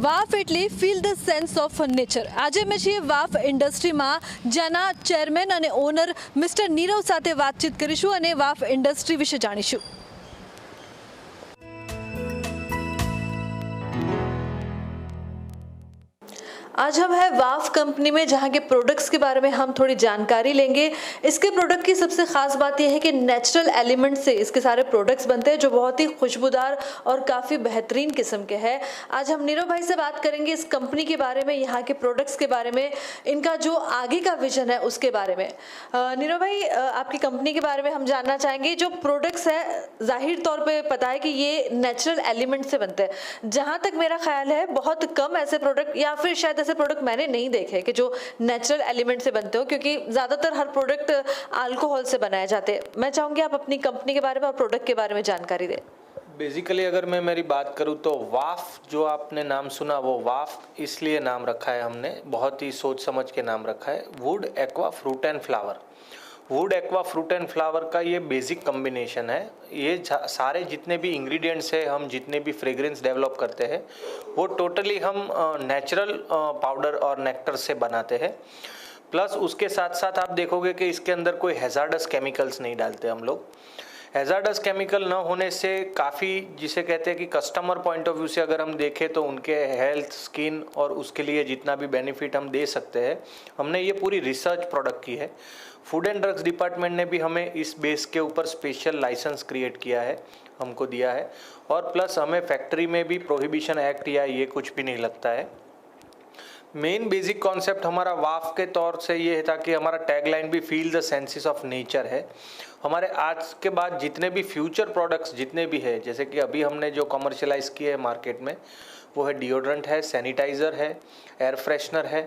વાફ એટલે feel the sense of nature. આજે અમે છીએ વાફ ઇન્ડસ્ટ્રીમાં, જેના ચેરમેન અને ઓનર મિસ્ટર નીરવ સાથે વાતચીત કરીશું અને વાફ ઇન્ડસ્ટ્રી વિશે જાણીશું. आज हम हैं वाफ कंपनी में, जहाँ के प्रोडक्ट्स के बारे में हम थोड़ी जानकारी लेंगे. इसके प्रोडक्ट की सबसे ख़ास बात यह है कि नेचुरल एलिमेंट से इसके सारे प्रोडक्ट्स बनते हैं, जो बहुत ही खुशबूदार और काफ़ी बेहतरीन किस्म के हैं. आज हम नीरव भाई से बात करेंगे इस कंपनी के बारे में, यहाँ के प्रोडक्ट्स के बारे में, इनका जो आगे का विजन है उसके बारे में. नीरव भाई, आपकी कंपनी के बारे में हम जानना चाहेंगे. जो प्रोडक्ट्स हैं, जाहिर तौर पर पता है कि ये नेचुरल एलिमेंट से बनते हैं. जहाँ तक मेरा ख्याल है, बहुत कम ऐसे प्रोडक्ट या फिर शायद ऐसे प्रोडक्ट मैंने नहीं देखे कि जो नेचुरल एलिमेंट से बनते हो, क्योंकि ज़्यादातर हर प्रोडक्ट अल्कोहल से बनाए जाते हैं. मैं चाहूँगी आप अपनी कंपनी के बारे में और प्रोडक्ट के बारे में जानकारी दें. बेसिकली अगर मैं मेरी बात करूँ तो वाफ, जो आपने नाम सुना, वो वाफ इसलिए नाम रखा है हमने, बहुत ही सोच समझ के नाम रखा है. Would, aqua, fruit and flower. Would, aqua, fruit and flower का ये बेसिक कम्बिनेशन है. ये सारे जितने भी इंग्रेडिएंट्स है, हम जितने भी फ्रेग्रेंस डेवलप करते हैं, वो टोटली हम नेचुरल पाउडर और नेक्टर से बनाते हैं. प्लस उसके साथ साथ आप देखोगे कि इसके अंदर कोई हैजार्डस केमिकल्स नहीं डालते हम लोग. हैजार्डस केमिकल न होने से काफ़ी, जिसे कहते हैं कि कस्टमर पॉइंट ऑफ व्यू से अगर हम देखें तो उनके हेल्थ, स्किन और उसके लिए जितना भी बेनिफिट हम दे सकते हैं, हमने ये पूरी रिसर्च प्रोडक्ट की है. फूड एंड ड्रग्स डिपार्टमेंट ने भी हमें इस बेस के ऊपर स्पेशल लाइसेंस क्रिएट किया है, हमको दिया है. और प्लस हमें फैक्ट्री में भी प्रोहिबिशन एक्ट या ये कुछ भी नहीं लगता है. मेन बेसिक कॉन्सेप्ट हमारा वाफ के तौर से ये था कि हमारा टैगलाइन भी feel the senses of nature है. हमारे आज के बाद जितने भी फ्यूचर प्रोडक्ट्स जितने भी है, जैसे कि अभी हमने जो कमर्शलाइज किए हैं मार्केट में, वो है डिओड्रेंट है, सैनिटाइज़र है, एयर फ्रेशनर है.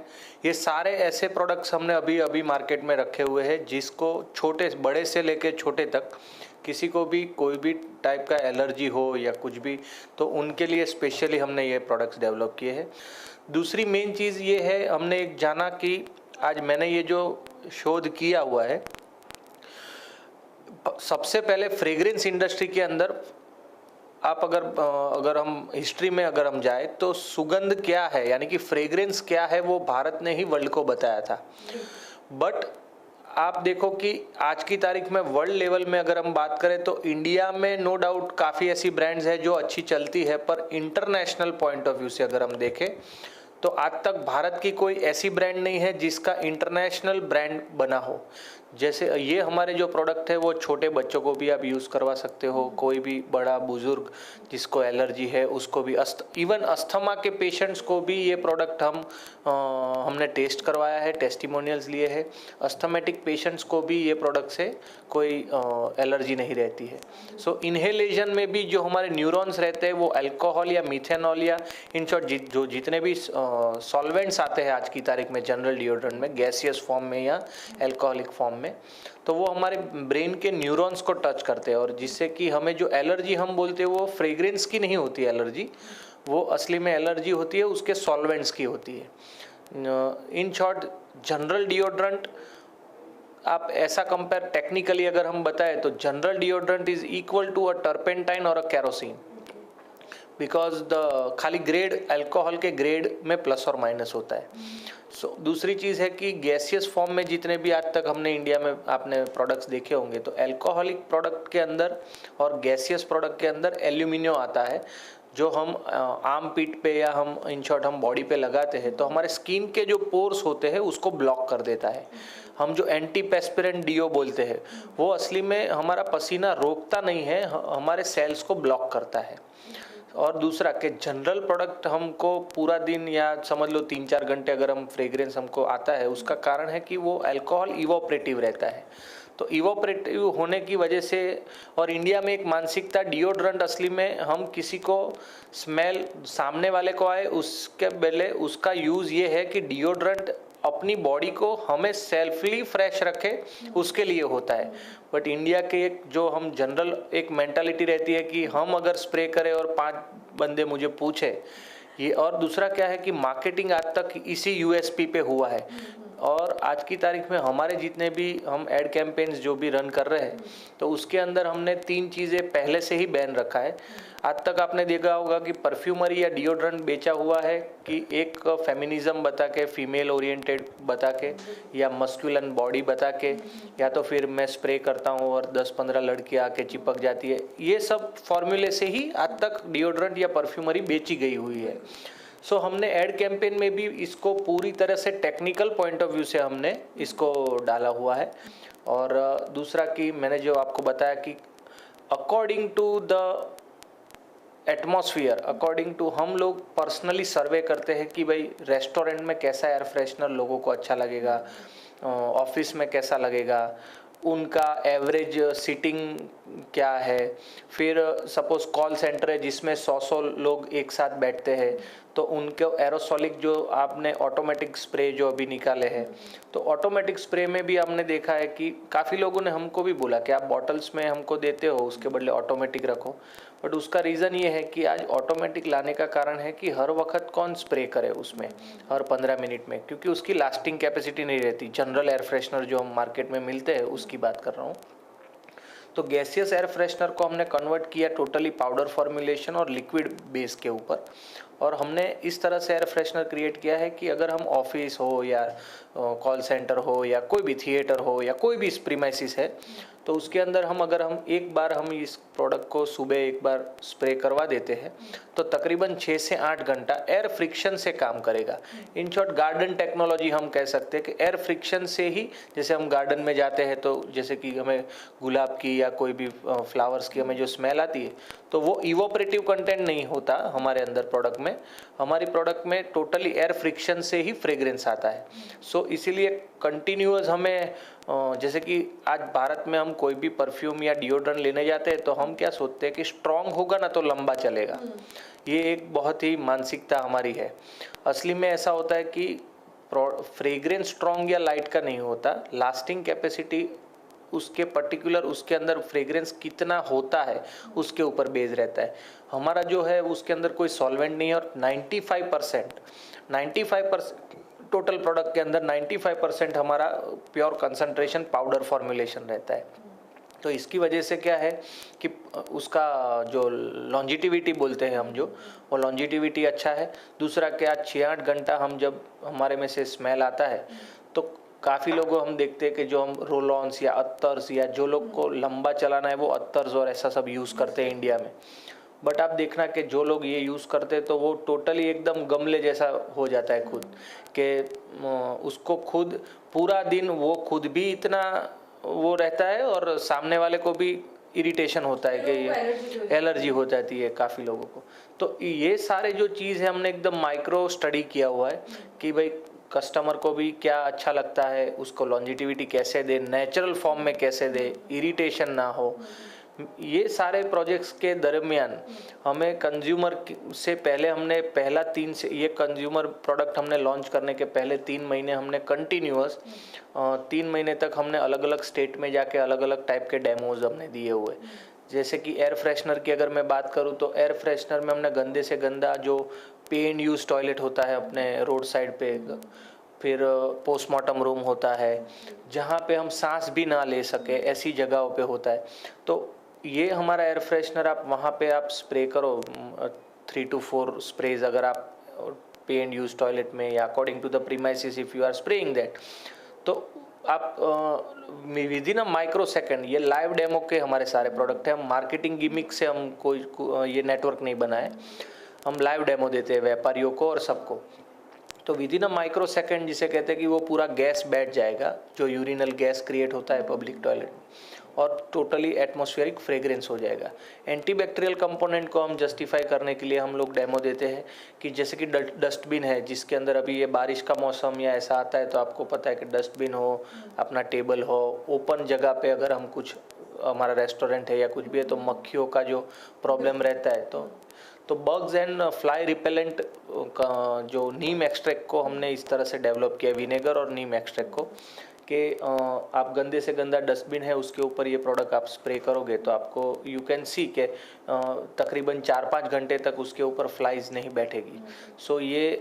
ये सारे ऐसे प्रोडक्ट्स हमने अभी मार्केट में रखे हुए हैं जिसको छोटे बड़े से लेके छोटे तक किसी को भी कोई भी टाइप का एलर्जी हो या कुछ भी, तो उनके लिए स्पेशली हमने ये प्रोडक्ट्स डेवलप किए हैं. दूसरी मेन चीज़ ये है, हमने एक जाना कि आज मैंने ये जो शोध किया हुआ है, सबसे पहले फ्रेग्रेंस इंडस्ट्री के अंदर आप अगर हम हिस्ट्री में अगर हम जाए तो सुगंध क्या है, यानी कि फ्रेग्रेंस क्या है, वो भारत ने ही वर्ल्ड को बताया था. बट आप देखो कि आज की तारीख में वर्ल्ड लेवल में अगर हम बात करें तो इंडिया में नो डाउट काफ़ी ऐसी ब्रांड्स है जो अच्छी चलती है, पर इंटरनेशनल पॉइंट ऑफ व्यू से अगर हम देखें तो आज तक भारत की कोई ऐसी ब्रांड नहीं है जिसका इंटरनेशनल ब्रांड बना हो. जैसे ये हमारे जो प्रोडक्ट है वो छोटे बच्चों को भी आप यूज़ करवा सकते हो, कोई भी बड़ा बुजुर्ग जिसको एलर्जी है उसको भी, इवन अस्थमा के पेशेंट्स को भी ये प्रोडक्ट हमने टेस्ट करवाया है, टेस्टिमोनियल्स लिए हैं. अस्थमेटिक पेशेंट्स को भी ये प्रोडक्ट से कोई एलर्जी नहीं रहती है. सो इन्हेलेशन में भी जो हमारे न्यूरॉन्स रहते हैं वो अल्कोहल या मिथेनॉल या इन शॉर्ट जो जितने भी सॉल्वेंट्स आते हैं आज की तारीख में जनरल डिओड्रेंट में, गैसियस फॉर्म में या एल्कोहलिक फॉर्म में, तो वो हमारे ब्रेन के न्यूरॉन्स को टच करते हैं, और जिससे कि हमें जो एलर्जी हम बोलते हैं वो फ्रेग्रेंस की नहीं होती एलर्जी, वो असली में एलर्जी होती है उसके सॉल्वेंट्स की होती है. इन शॉर्ट जनरल डिओड्रेंट आप ऐसा कंपेयर टेक्निकली अगर हम बताएं तो general deodorant is equal to a turpentine और अ केरोसिन, बिकॉज द खाली ग्रेड अल्कोहल के ग्रेड में प्लस और माइनस होता है. सो दूसरी चीज़ है कि गैसियस फॉर्म में जितने भी आज तक हमने इंडिया में आपने प्रोडक्ट्स देखे होंगे, तो अल्कोहलिक प्रोडक्ट के अंदर और गैसियस प्रोडक्ट के अंदर एल्यूमिनियम आता है, जो हम आर्म पीट पे या हम इन शॉर्ट हम बॉडी पे लगाते हैं तो हमारे स्किन के जो पोर्स होते हैं उसको ब्लॉक कर देता है. हम जो एंटीपेस्पिरेंट डीओ बोलते हैं वो असली में हमारा पसीना रोकता नहीं है, हमारे सेल्स को ब्लॉक करता है. और दूसरा कि जनरल प्रोडक्ट हमको पूरा दिन या समझ लो 3-4 घंटे अगर हम फ्रेग्रेंस हमको आता है, उसका कारण है कि वो अल्कोहल इवोपरेटिव रहता है. तो इवोपरेटिव होने की वजह से, और इंडिया में एक मानसिकता डिओड्रेंट असली में हम किसी को स्मेल सामने वाले को आए उसके पहले उसका यूज़ ये है कि डिओड्रेंट अपनी बॉडी को हमें सेल्फली फ्रेश रखे उसके लिए होता है. बट इंडिया के एक जो हम जनरल एक मेंटालिटी रहती है कि हम अगर स्प्रे करें और 5 बंदे मुझे पूछे ये. और दूसरा क्या है कि मार्केटिंग आज तक इसी यूएसपी पे हुआ है, और आज की तारीख में हमारे जितने भी हम एड कैंपेन्स जो भी रन कर रहे हैं, तो उसके अंदर हमने 3 चीज़ें पहले से ही बैन रखा है। आज तक आपने देखा होगा कि परफ्यूमरी या डिओड्रेंट बेचा हुआ है कि एक फेमिनिज्म बता के, फीमेल ओरिएंटेड बता के, या मस्कुलिन बॉडी बता के, या तो फिर मैं स्प्रे करता हूँ और 10-15 लड़कियाँ आके चिपक जाती है। ये सब फॉर्मूले से ही आज तक डिओड्रेंट या परफ्यूमरी बेची गई हुई है। सो हमने एड कैंपेन में भी इसको पूरी तरह से टेक्निकल पॉइंट ऑफ व्यू से हमने इसको डाला हुआ है। और दूसरा कि मैंने जो आपको बताया कि according to the atmosphere, according to, हम लोग पर्सनली सर्वे करते हैं कि भाई रेस्टोरेंट में कैसा एयर फ्रेशनर लोगों को अच्छा लगेगा, ऑफिस में कैसा लगेगा, उनका एवरेज सीटिंग क्या है। फिर सपोज कॉल सेंटर है जिसमें 100 लोग एक साथ बैठते हैं, तो उनके एरोसोलिक जो आपने ऑटोमेटिक स्प्रे जो अभी निकाले हैं, तो ऑटोमेटिक स्प्रे में भी हमने देखा है कि काफ़ी लोगों ने हमको भी बोला कि आप बॉटल्स में हमको देते हो, उसके बदले ऑटोमेटिक रखो। बट उसका रीज़न ये है कि आज ऑटोमेटिक लाने का कारण है कि हर वक्त कौन स्प्रे करे उसमें हर 15 मिनट में, क्योंकि उसकी लास्टिंग कैपेसिटी नहीं रहती। जनरल एयर फ्रेशनर जो हम मार्केट में मिलते हैं उसकी बात कर रहा हूँ। तो गैसियस एयर फ्रेशनर को हमने कन्वर्ट किया टोटली पाउडर फॉर्मुलेशन और लिक्विड बेस के ऊपर, और हमने इस तरह से एयर फ्रेशनर क्रिएट किया है कि अगर हम ऑफिस हो या कॉल सेंटर हो या कोई भी थिएटर हो या कोई भी प्रीमाइसिस है, तो उसके अंदर अगर हम एक बार हम इस प्रोडक्ट को सुबह एक बार स्प्रे करवा देते हैं तो तकरीबन 6 से 8 घंटा एयर फ्रिक्शन से काम करेगा। इन शॉर्ट गार्डन टेक्नोलॉजी हम कह सकते हैं कि एयर फ्रिक्शन से ही, जैसे हम गार्डन में जाते हैं तो जैसे कि हमें गुलाब की या कोई भी फ्लावर्स की हमें जो स्मेल आती है, तो वो इवोपरेटिव कंटेंट नहीं होता हमारे अंदर प्रोडक्ट में। हमारी प्रोडक्ट में टोटली एयर फ्रिक्शन से ही फ्रेग्रेंस आता है। सो इसीलिए कंटिन्यूअस हमें, जैसे कि आज भारत में हम कोई भी परफ्यूम या डिओड्रेंट लेने जाते हैं तो हम क्या सोचते हैं कि स्ट्रॉन्ग होगा ना तो लंबा चलेगा। ये एक बहुत ही मानसिकता हमारी है। असली में ऐसा होता है कि फ्रेग्रेंस स्ट्रॉन्ग या लाइट का नहीं होता, लास्टिंग कैपेसिटी उसके पर्टिकुलर उसके अंदर फ्रेग्रेंस कितना होता है उसके ऊपर बेस्ड रहता है। हमारा जो है उसके अंदर कोई सॉल्वेंट नहीं है, और 95% टोटल प्रोडक्ट के अंदर 95% हमारा प्योर कंसंट्रेशन पाउडर फॉर्मुलेशन रहता है। तो इसकी वजह से क्या है कि उसका जो लॉन्जिटिविटी बोलते हैं हम, जो वो लॉन्जिटिविटी अच्छा है। दूसरा क्या, 6-8 घंटा हम जब हमारे में से स्मेल आता है तो काफ़ी लोगों हम देखते हैं कि जो हम रोलॉन्स या अत्तर्स, या जो लोग को लंबा चलाना है वो अत्तर्स और ऐसा सब यूज़ करते हैं इंडिया में। बट आप देखना कि जो लोग ये यूज़ करते हैं तो वो टोटली एकदम गमले जैसा हो जाता है खुद के, उसको खुद पूरा दिन वो खुद भी इतना वो रहता है और सामने वाले को भी इरिटेशन होता है कि ये एलर्जी हो जाती है काफ़ी लोगों को। तो ये सारे जो चीज़ है हमने एकदम माइक्रो स्टडी किया हुआ है कि भाई कस्टमर को भी क्या अच्छा लगता है, उसको लॉन्जिटिविटी कैसे दे, नेचुरल फॉर्म में कैसे दे, इरिटेशन ना हो। ये सारे प्रोजेक्ट्स के दरमियान हमें कंज्यूमर से पहले, हमने पहला 3 से ये कंज्यूमर प्रोडक्ट हमने लॉन्च करने के पहले 3 महीने हमने कंटिन्यूअस 3 महीने तक हमने अलग अलग स्टेट में जाके अलग अलग टाइप के डेमोज हमने दिए हुए। जैसे कि एयर फ्रेशनर की अगर मैं बात करूँ तो एयर फ्रेशनर में हमने गंदे से गंदा जो पे एंड यूज टॉयलेट होता है अपने रोड साइड पे, फिर पोस्टमार्टम रूम होता है जहाँ पे हम सांस भी ना ले सके ऐसी जगहों पे होता है, तो ये हमारा एयर फ्रेशनर आप वहाँ पे आप स्प्रे करो 3 to 4 स्प्रेज अगर आप पे एंड यूज टॉयलेट में या according to the premises if you are spraying that, तो आप within a microsecond, ये लाइव डेमो के हमारे सारे प्रोडक्ट हैं। हम मार्केटिंग गिमिक से हम कोई ये नेटवर्क नहीं बनाए, हम लाइव डेमो देते हैं व्यापारियों को और सबको। तो with in a micro second जिसे कहते हैं कि वो पूरा गैस बैठ जाएगा जो यूरिनल गैस क्रिएट होता है पब्लिक टॉयलेट में, और टोटली एटमॉस्फेरिक फ्रेग्रेंस हो जाएगा। एंटीबैक्टीरियल कंपोनेंट को हम जस्टिफाई करने के लिए हम लोग डेमो देते हैं कि जैसे कि डस्टबिन है जिसके अंदर अभी ये बारिश का मौसम या ऐसा आता है तो आपको पता है कि डस्टबिन हो, अपना टेबल हो, ओपन जगह पे अगर हम कुछ हमारा रेस्टोरेंट है या कुछ भी है तो मक्खियों का जो प्रॉब्लम रहता है, तो बग्स एंड फ्लाई रिपेलेंट का जो नीम एक्सट्रैक्ट को हमने इस तरह से डेवलप किया, विनेगर और नीम एक्सट्रैक्ट को। कि आप गंदे से गंदा डस्टबिन है उसके ऊपर ये प्रोडक्ट आप स्प्रे करोगे तो आपको यू कैन सी के तकरीबन 4-5 घंटे तक उसके ऊपर फ्लाइज नहीं बैठेगी। सो ये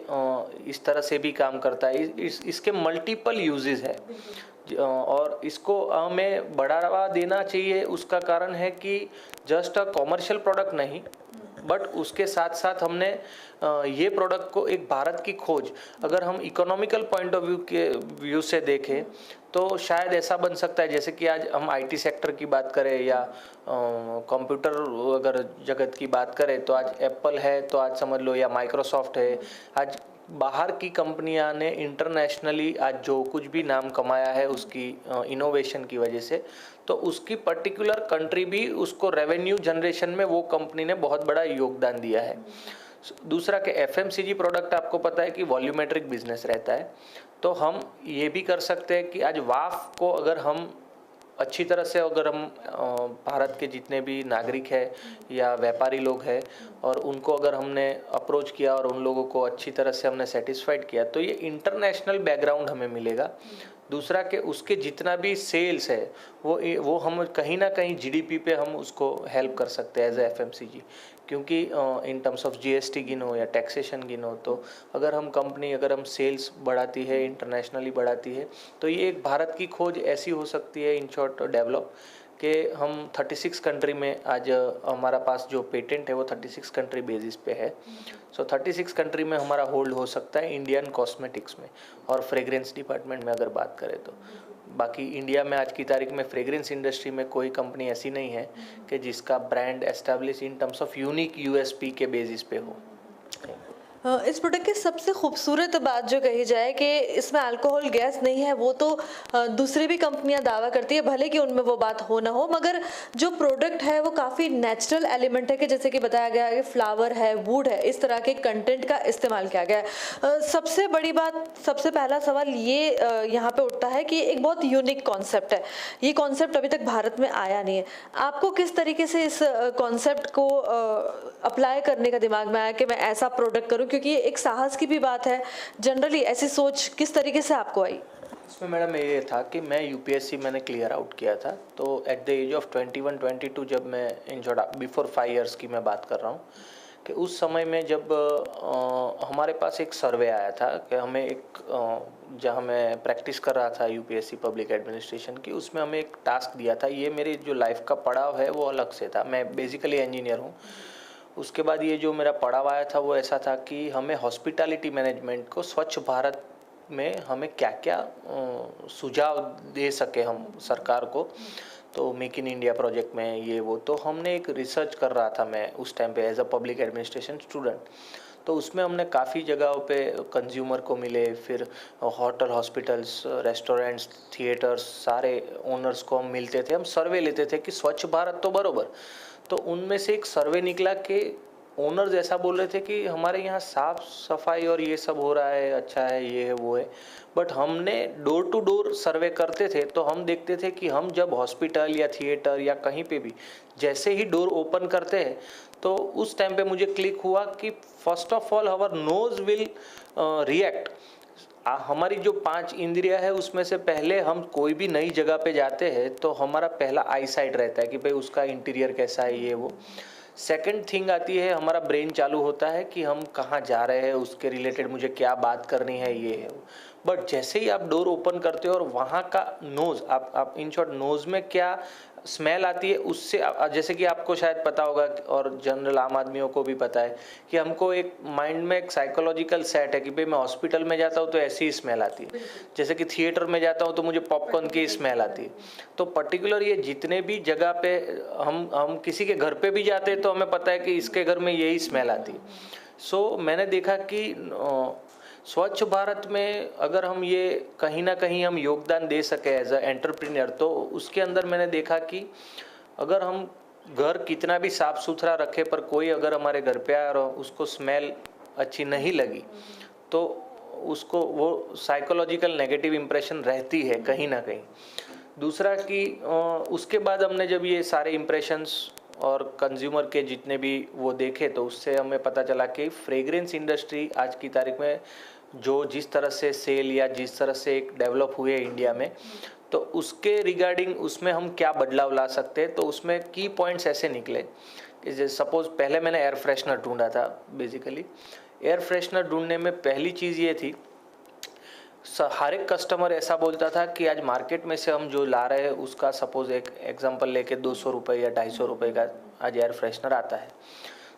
इस तरह से भी काम करता है। इसके मल्टीपल यूजेस है और इसको हमें बढ़ावा देना चाहिए। उसका कारण है कि जस्ट अ कॉमर्शियल प्रोडक्ट नहीं, बट उसके साथ साथ हमने ये प्रोडक्ट को एक भारत की खोज, अगर हम इकोनॉमिकल पॉइंट ऑफ व्यू से देखें तो शायद ऐसा बन सकता है जैसे कि आज हम आईटी सेक्टर की बात करें या कंप्यूटर अगर जगत की बात करें तो आज एप्पल है, तो आज समझ लो, या माइक्रोसॉफ्ट है। आज बाहर की कंपनियां ने इंटरनेशनली आज जो कुछ भी नाम कमाया है उसकी इनोवेशन की वजह से, तो उसकी पर्टिकुलर कंट्री भी उसको रेवेन्यू जनरेशन में वो कंपनी ने बहुत बड़ा योगदान दिया है। दूसरा कि एफएमसीजी प्रोडक्ट आपको पता है कि वॉल्यूमेट्रिक बिजनेस रहता है, तो हम ये भी कर सकते हैं कि आज वाफ को अगर हम अच्छी तरह से, अगर हम भारत के जितने भी नागरिक हैं या व्यापारी लोग हैं और उनको अगर हमने अप्रोच किया और उन लोगों को अच्छी तरह से हमने सेटिस्फाइड किया तो ये इंटरनेशनल बैकग्राउंड हमें मिलेगा। दूसरा कि उसके जितना भी सेल्स है वो हम कहीं ना कहीं जीडीपी पे हम उसको हेल्प कर सकते हैं एज ए एफएमसीजी, क्योंकि इन टर्म्स ऑफ जीएसटी गिनो या टैक्सेशन गिनो तो अगर हम सेल्स बढ़ाती है, इंटरनेशनली बढ़ाती है, तो ये एक भारत की खोज ऐसी हो सकती है इन शॉर्ट डेवलप कि हम 36 कंट्री में आज हमारा पास जो पेटेंट है वो 36 कंट्री बेसिस पे है। सो 36 कंट्री में हमारा होल्ड हो सकता है इंडियन कॉस्मेटिक्स में और फ्रेग्रेंस डिपार्टमेंट में अगर बात करें तो। बाकी इंडिया में आज की तारीख में फ्रेग्रेंस इंडस्ट्री में कोई कंपनी ऐसी नहीं है कि जिसका brand establish in terms of unique USP के बेसिस पे हो। इस प्रोडक्ट की सबसे खूबसूरत बात जो कही जाए कि इसमें अल्कोहल गैस नहीं है, वो तो दूसरी भी कंपनियां दावा करती है, भले कि उनमें वो बात हो ना हो, मगर जो प्रोडक्ट है वो काफ़ी नेचुरल एलिमेंट है कि जैसे कि बताया गया है कि फ्लावर है, वुड है, इस तरह के कंटेंट का इस्तेमाल किया गया है। सबसे बड़ी बात, सबसे पहला सवाल ये यहाँ पे उठता है कि एक बहुत यूनिक कॉन्सेप्ट है, ये कॉन्सेप्ट अभी तक भारत में आया नहीं है। आपको किस तरीके से इस कॉन्सेप्ट को अप्लाई करने का दिमाग में आया कि मैं ऐसा प्रोडक्ट करूँ, क्योंकि ये एक साहस की भी बात है। जनरली ऐसी सोच किस तरीके से आपको आई? इसमें मैडम ये था कि मैं यूपीएससी मैंने क्लियर आउट किया था, तो एट द एज ऑफ 21-22 जब मैं इन शॉर्ट बिफोर 5 इयर्स की मैं बात कर रहा हूँ कि उस समय में जब हमारे पास एक सर्वे आया था कि हमें एक जहाँ मैं प्रैक्टिस कर रहा था यूपीएससी पब्लिक एडमिनिस्ट्रेशन की, उसमें हमें एक टास्क दिया था। ये मेरी जो लाइफ का पड़ाव है वो अलग से था, मैं बेसिकली इंजीनियर हूँ। उसके बाद ये जो मेरा पड़ाव आया था वो ऐसा था कि हमें हॉस्पिटैलिटी मैनेजमेंट को स्वच्छ भारत में हमें क्या क्या सुझाव दे सके हम सरकार को, तो मेक इन इंडिया प्रोजेक्ट में ये वो, तो हमने एक रिसर्च कर रहा था मैं उस टाइम पे as a public administration student. तो उसमें हमने काफ़ी जगहों पे कंज्यूमर को मिले, फिर होटल, हॉस्पिटल्स, रेस्टोरेंट्स, थिएटर्स, सारे ओनर्स को हम मिलते थे, हम सर्वे लेते थे कि स्वच्छ भारत तो बरोबर। तो उनमें से एक सर्वे निकला कि ओनर्स ऐसा बोल रहे थे कि हमारे यहाँ साफ सफाई और ये सब हो रहा है, अच्छा है, ये है वो है, बट हमने डोर टू डोर सर्वे करते थे तो हम देखते थे कि हम जब हॉस्पिटल या थिएटर या कहीं पे भी जैसे ही डोर ओपन करते हैं तो उस टाइम पे मुझे क्लिक हुआ कि first of all our nose will react. हमारी जो 5 इंद्रिया है उसमें से पहले हम कोई भी नई जगह पे जाते हैं तो हमारा पहला आई साइट रहता है कि भाई उसका इंटीरियर कैसा है, ये वो। सेकंड थिंग आती है, हमारा ब्रेन चालू होता है कि हम कहाँ जा रहे हैं, उसके रिलेटेड मुझे क्या बात करनी है, ये है वो। बट जैसे ही आप डोर ओपन करते हो और वहाँ का नोज़, आप इन शॉर्ट नोज़ में क्या स्मेल आती है उससे, जैसे कि आपको शायद पता होगा और जनरल आम आदमियों को भी पता है कि हमको एक माइंड में एक साइकोलॉजिकल सेट है कि भाई मैं हॉस्पिटल में जाता हूँ तो ऐसी ही स्मेल आती है, जैसे कि थिएटर में जाता हूँ तो मुझे पॉपकॉर्न की स्मेल आती है। तो पर्टिकुलर ये जितने भी जगह पे हम किसी के घर पे भी जाते हैं तो हमें पता है कि इसके घर में यही स्मेल आती है। सो मैंने देखा कि स्वच्छ भारत में अगर हम ये कहीं ना कहीं हम योगदान दे सके एज अ एंटरप्रेन्योर, तो उसके अंदर मैंने देखा कि अगर हम घर कितना भी साफ सुथरा रखे पर कोई अगर हमारे घर पे आया और उसको स्मेल अच्छी नहीं लगी तो उसको वो साइकोलॉजिकल नेगेटिव इम्प्रेशन रहती है कहीं ना कहीं। दूसरा कि उसके बाद हमने जब ये सारे इम्प्रेशंस और कंज्यूमर के जितने भी वो देखे तो उससे हमें पता चला कि फ्रेग्रेंस इंडस्ट्री आज की तारीख में जो जिस तरह से सेल या जिस तरह से एक डेवलप हुए इंडिया में, तो उसके रिगार्डिंग उसमें हम क्या बदलाव ला सकते हैं। तो उसमें की पॉइंट्स ऐसे निकले कि जैसे सपोज पहले मैंने एयर फ्रेशनर ढूंढा था। बेसिकली एयर फ्रेशनर ढूंढने में पहली चीज़ ये थी, हर एक कस्टमर ऐसा बोलता था कि आज मार्केट में से हम जो ला रहे हैं उसका सपोज एक एग्जांपल लेके 200 रुपये या 250 रुपये का आज एयर फ्रेशनर आता है।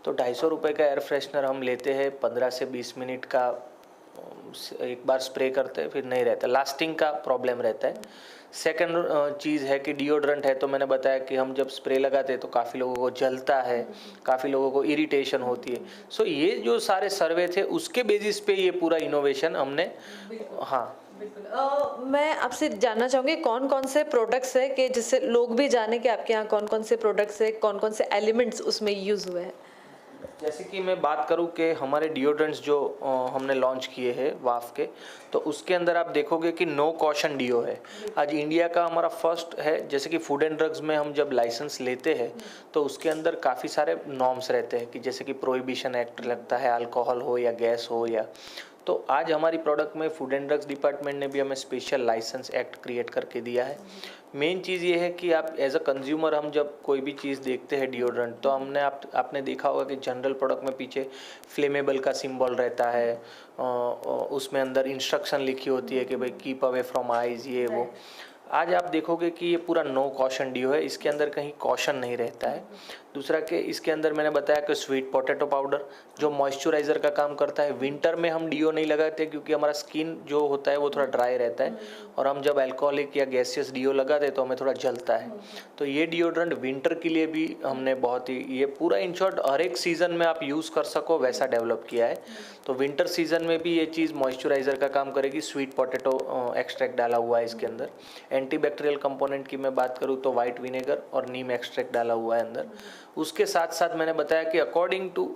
तो 250 रुपये का एयर फ्रेशनर हम लेते हैं, 15 से 20 मिनट का एक बार स्प्रे करते हैं, फिर नहीं रहता, लास्टिंग का प्रॉब्लम रहता है। सेकंड चीज़ है कि डिओड्रेंट है, तो मैंने बताया कि हम जब स्प्रे लगाते हैं तो काफ़ी लोगों को जलता है, काफ़ी लोगों को इरिटेशन होती है। सो ये जो सारे सर्वे थे उसके बेसिस पे ये पूरा इनोवेशन हमने, हाँ बिल्कुल। मैं आपसे जानना चाहूँगी कौन कौन से प्रोडक्ट्स है कि जिससे लोग भी जाने कि आपके यहाँ कौन कौन से प्रोडक्ट्स है, कौन कौन से एलिमेंट्स उसमें यूज़ हुए हैं। जैसे कि मैं बात करूं कि हमारे डिओड्रेंट्स जो हमने लॉन्च किए हैं वाफ के, तो उसके अंदर आप देखोगे कि नो कॉशन डिओ है। आज इंडिया का हमारा फर्स्ट है। जैसे कि फूड एंड ड्रग्स में हम जब लाइसेंस लेते हैं तो उसके अंदर काफ़ी सारे नॉर्म्स रहते हैं कि जैसे कि प्रोहिबिशन एक्ट लगता है, अल्कोहल हो या गैस हो या, तो आज हमारी प्रोडक्ट में फूड एंड ड्रग्स डिपार्टमेंट ने भी हमें स्पेशल लाइसेंस एक्ट क्रिएट करके दिया है। मेन चीज़ ये है कि आप एज अ कंज्यूमर हम जब कोई भी चीज़ देखते हैं डिओड्रेंट, तो आपने देखा होगा कि जनरल प्रोडक्ट में पीछे फ्लेमेबल का सिंबल रहता है, उसमें अंदर इंस्ट्रक्शन लिखी होती है कि भाई कीप अवे फ्रॉम आइज, ये वो। आज आप देखोगे कि ये पूरा नो कॉशन डिओ है, इसके अंदर कहीं कॉशन नहीं रहता है। दूसरा कि इसके अंदर मैंने बताया कि स्वीट पोटैटो पाउडर जो मॉइस्चराइज़र का काम करता है। विंटर में हम डिओ नहीं लगाते क्योंकि हमारा स्किन जो होता है वो थोड़ा ड्राई रहता है, और हम जब अल्कोहलिक या गैसियस डिओ लगाते हैं तो हमें थोड़ा जलता है। तो ये डिओड्रेंट विंटर के लिए भी हमने बहुत ही, ये पूरा इन शॉर्ट हर एक सीज़न में आप यूज़ कर सको वैसा डेवलप किया है। तो विंटर सीजन में भी ये चीज़ मॉइस्चराइज़र का काम करेगी। स्वीट पोटैटो एक्सट्रैक्ट डाला हुआ है इसके अंदर। एंटीबैक्टीरियल कंपोनेंट की मैं बात करूँ तो वाइट विनेगर और नीम एक्सट्रैक्ट डाला हुआ है अंदर। उसके साथ साथ मैंने बताया कि अकॉर्डिंग टू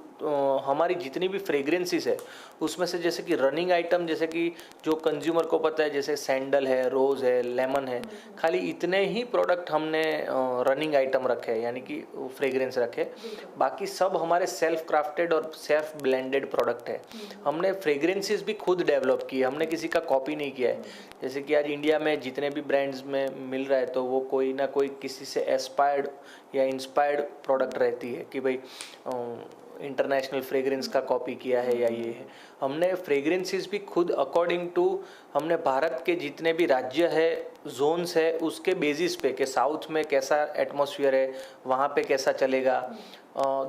हमारी जितनी भी फ्रेग्रेंसेस है उसमें से, जैसे कि रनिंग आइटम, जैसे कि जो कंज्यूमर को पता है, जैसे सैंडल है, रोज़ है, लेमन है, खाली इतने ही प्रोडक्ट हमने रनिंग आइटम रखे हैं, यानी कि फ्रेग्रेंस रखे। बाकी सब हमारे सेल्फ क्राफ्टेड और सेल्फ ब्लेंडेड प्रोडक्ट है। हमने फ्रेग्रेंसेस भी खुद डेवलप किए, हमने किसी का कॉपी नहीं किया है। जैसे कि आज इंडिया में जितने भी ब्रांड्स में मिल रहा है तो वो कोई ना कोई किसी से एस्पायर्ड या इंस्पायर्ड प्रोडक्ट रहती है कि भाई इंटरनेशनल फ्रेग्रेंस का कॉपी किया है या ये है। हमने फ्रेग्रेंसेस भी खुद अकॉर्डिंग टू, हमने भारत के जितने भी राज्य है, जोन्स है, उसके बेसिस पे कि साउथ में कैसा एटमॉस्फेयर है, वहाँ पे कैसा चलेगा।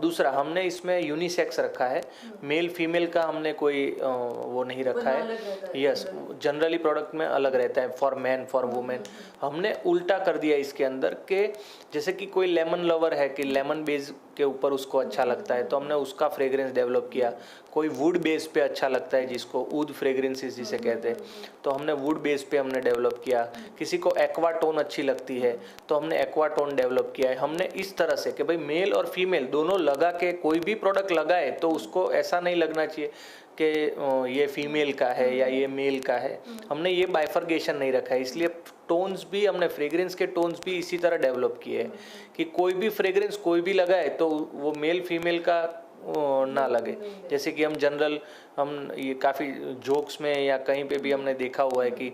दूसरा हमने इसमें यूनिसेक्स रखा है, मेल फीमेल का हमने कोई वो नहीं रखा है। यस, जनरली प्रोडक्ट में अलग रहता है, फॉर मैन फॉर वुमेन। हमने उल्टा कर दिया इसके अंदर के, जैसे कि कोई लेमन लवर है कि लेमन बेस के ऊपर उसको अच्छा लगता है तो हमने उसका फ्रेग्रेंस डेवलप किया। कोई वुड बेस पे अच्छा लगता है जिसको ऊद फ्रेग्रेंसेस जिसे कहते हैं, तो हमने वुड बेस पे हमने डेवलप किया। किसी को एक्वा टोन अच्छी लगती है तो हमने एक्वा टोन डेवलप किया है। हमने इस तरह से कि भाई मेल और फीमेल दोनों लगा के कोई भी प्रोडक्ट लगाए तो उसको ऐसा नहीं लगना चाहिए कि ये फीमेल का है या ये मेल का है। हमने ये बाइफर्गेशन नहीं रखा है, इसलिए टोन्स भी हमने, फ्रेग्रेंस के टोन्स भी इसी तरह डेवलप किए हैं कि कोई भी फ्रेग्रेंस कोई भी लगाए तो वो मेल फीमेल का ना लगे। जैसे कि हम जनरल, हम ये काफ़ी जोक्स में या कहीं पे भी हमने देखा हुआ है कि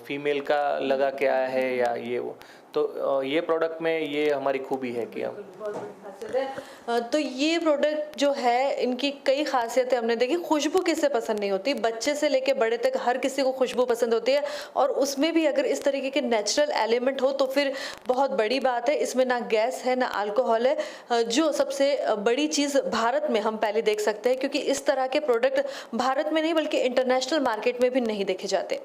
फीमेल का लगा के आया है या ये वो, तो ये प्रोडक्ट में ये हमारी खूबी है कि हम, बहुत बड़ी खासियत है। तो ये प्रोडक्ट जो है इनकी कई खासियतें हमने देखी। खुशबू किसे पसंद नहीं होती, बच्चे से लेके बड़े तक हर किसी को खुशबू पसंद होती है, और उसमें भी अगर इस तरीके के नेचुरल एलिमेंट हो तो फिर बहुत बड़ी बात है। इसमें ना गैस है ना अल्कोहल है, जो सबसे बड़ी चीज़ भारत में हम पहले देख सकते हैं, क्योंकि इस तरह के प्रोडक्ट भारत में नहीं बल्कि इंटरनेशनल मार्केट में भी नहीं देखे जाते।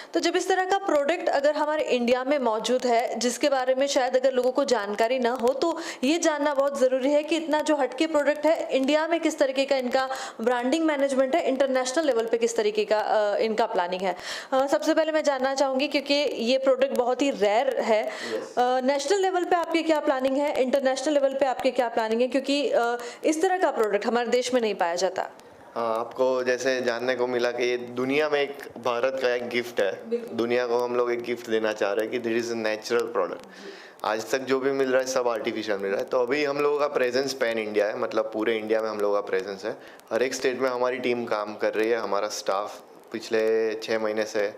तो जब इस तरह का प्रोडक्ट अगर हमारे इंडिया में मौजूद है, जिसके बारे में शायद अगर लोगों को जानकारी ना हो, तो ये जानना बहुत ज़रूरी है कि इतना जो हटके प्रोडक्ट है, इंडिया में किस तरीके का इनका ब्रांडिंग मैनेजमेंट है, इंटरनेशनल लेवल पे किस तरीके का इनका प्लानिंग है। सबसे पहले मैं जानना चाहूँगी, क्योंकि ये प्रोडक्ट बहुत ही रेयर है, नेशनल लेवल पे आपकी क्या प्लानिंग है, इंटरनेशनल लेवल पे आपकी क्या प्लानिंग है, क्योंकि इस तरह का प्रोडक्ट हमारे देश में नहीं पाया जाता। हाँ, आपको जैसे जानने को मिला कि ये दुनिया में एक भारत का एक गिफ्ट है, दुनिया को हम लोग एक गिफ्ट देना चाह रहे हैं कि this is a natural product. आज तक जो भी मिल रहा है सब आर्टिफिशियल मिल रहा है। तो अभी हम लोगों का प्रेजेंस पैन इंडिया है, मतलब पूरे इंडिया में हम लोगों का प्रेजेंस है। हर एक स्टेट में हमारी टीम काम कर रही है, हमारा स्टाफ पिछले 6 महीने से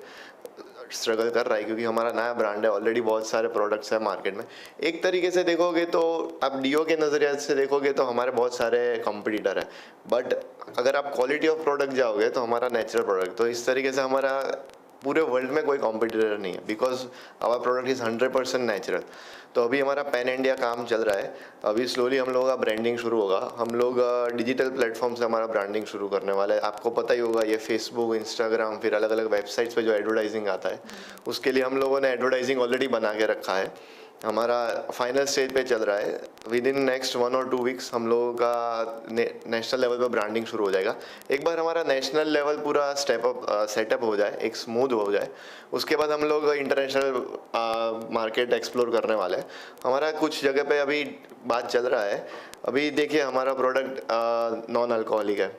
स्ट्रगल कर रहा है, क्योंकि हमारा नया ब्रांड है, ऑलरेडी बहुत सारे प्रोडक्ट्स हैं मार्केट में। एक तरीके से देखोगे तो आप डीओ के नज़रिए से देखोगे तो हमारे बहुत सारे कंपटीटर हैं, बट अगर आप क्वालिटी ऑफ प्रोडक्ट जाओगे तो हमारा नेचुरल प्रोडक्ट, तो इस तरीके से हमारा पूरे वर्ल्ड में कोई कॉम्पिटिटर नहीं है, because our product is 100% natural. तो अभी हमारा पैन इंडिया काम चल रहा है। अभी स्लोली हम लोगों का ब्रांडिंग शुरू होगा। हम लोग डिजिटल प्लेटफॉर्म से हमारा ब्रांडिंग शुरू करने वाला है। आपको पता ही होगा, ये फेसबुक, इंस्टाग्राम, फिर अलग अलग वेबसाइट्स पे जो एडवर्टाइजिंग आता है, उसके लिए हम लोगों ने एडवर्टाइजिंग ऑलरेडी बना के रखा है। हमारा फाइनल स्टेज पे चल रहा है। विद इन नेक्स्ट 1 और 2 वीक्स हम लोगों का नेशनल लेवल पे ब्रांडिंग शुरू हो जाएगा। एक बार हमारा नेशनल लेवल पूरा सेटअप हो जाए, एक स्मूथ हो जाए, उसके बाद हम लोग इंटरनेशनल मार्केट एक्सप्लोर करने वाले हैं। हमारा कुछ जगह पे अभी बात चल रहा है। अभी देखिए, हमारा प्रोडक्ट नॉन अल्कोहलिक है,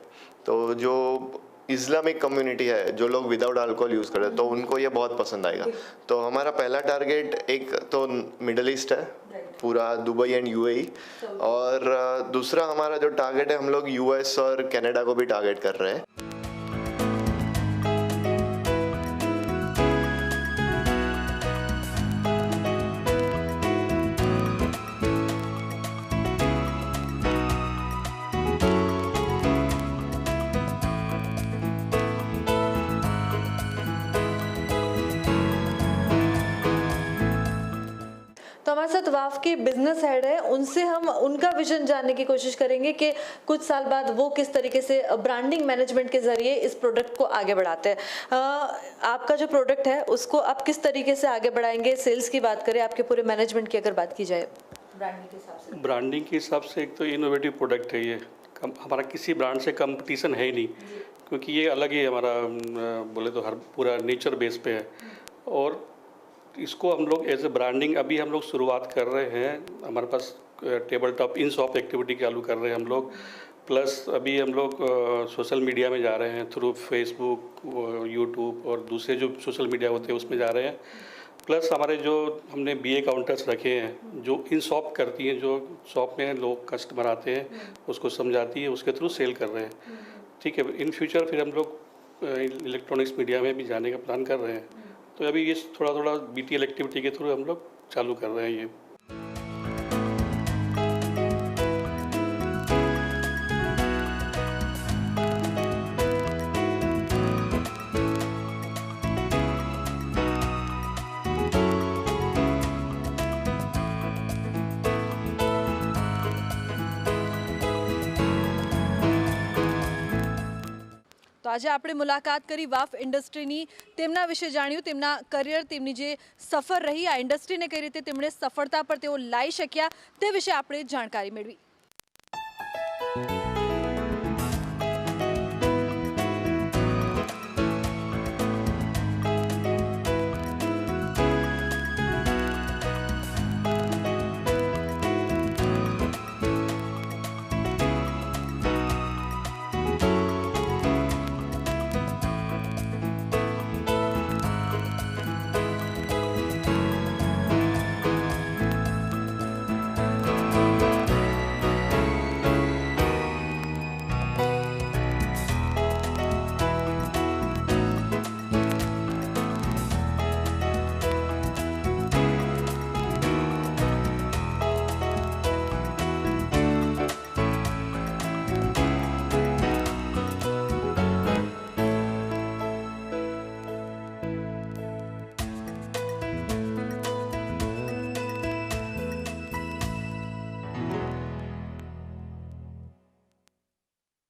तो जो इस्लामिक कम्युनिटी है, जो लोग विदाउट अल्कोहल यूज़ करते हैं, तो उनको ये बहुत पसंद आएगा। तो हमारा पहला टारगेट एक तो मिडल ईस्ट है, पूरा दुबई एंड यूएई, और दूसरा हमारा जो टारगेट है, हम लोग यूएस और कनाडा को भी टारगेट कर रहे हैं। तो हमारे साथ वाफ के बिजनेस हेड है, उनसे हम उनका विजन जानने की कोशिश करेंगे कि कुछ साल बाद वो किस तरीके से ब्रांडिंग मैनेजमेंट के जरिए इस प्रोडक्ट को आगे बढ़ाते हैं। आपका जो प्रोडक्ट है उसको आप किस तरीके से आगे बढ़ाएंगे? सेल्स की बात करें, आपके पूरे मैनेजमेंट की अगर बात की जाए ब्रांडिंग के हिसाब से। ब्रांडिंग के हिसाब से एक तो इनोवेटिव प्रोडक्ट है ये। हमारा किसी ब्रांड से कंपटीशन है ही नहीं, क्योंकि ये अलग ही हमारा बोले तो हर पूरा नेचर बेस पे है। और इसको हम लोग एज ए ब्रांडिंग अभी हम लोग शुरुआत कर रहे हैं। हमारे पास table top in shop activity चालू कर रहे हैं हम लोग, प्लस अभी हम लोग सोशल मीडिया में जा रहे हैं थ्रू फेसबुक, यूट्यूब और दूसरे जो सोशल मीडिया होते हैं उसमें जा रहे हैं। प्लस हमारे जो हमने बीए काउंटर्स रखे हैं, जो इन शॉप करती हैं, जो शॉप में लोग कस्टमर आते हैं उसको समझाती है, उसके थ्रू सेल कर रहे हैं। ठीक है, इन फ्यूचर फिर हम लोग इलेक्ट्रॉनिक्स मीडिया में भी जाने का प्लान कर रहे हैं। तो अभी ये थोड़ा थोड़ा बीटीएल एक्टिविटी के थ्रू हम लोग चालू कर रहे हैं ये। તો આજે આપણે મુલાકાત કરી વાફ ઇન્ડસ્ટ્રીની, તેમના વિશે જાણ્યું, તેમના કરિયર, તેમની જે સફર રહી, આ ઇન્ડસ્ટ્રીને કઈ રીતે તેમણે સફળતા પર તેઓ લાવી શક્યા તે વિશે આપણે જાણકારી મેળવી।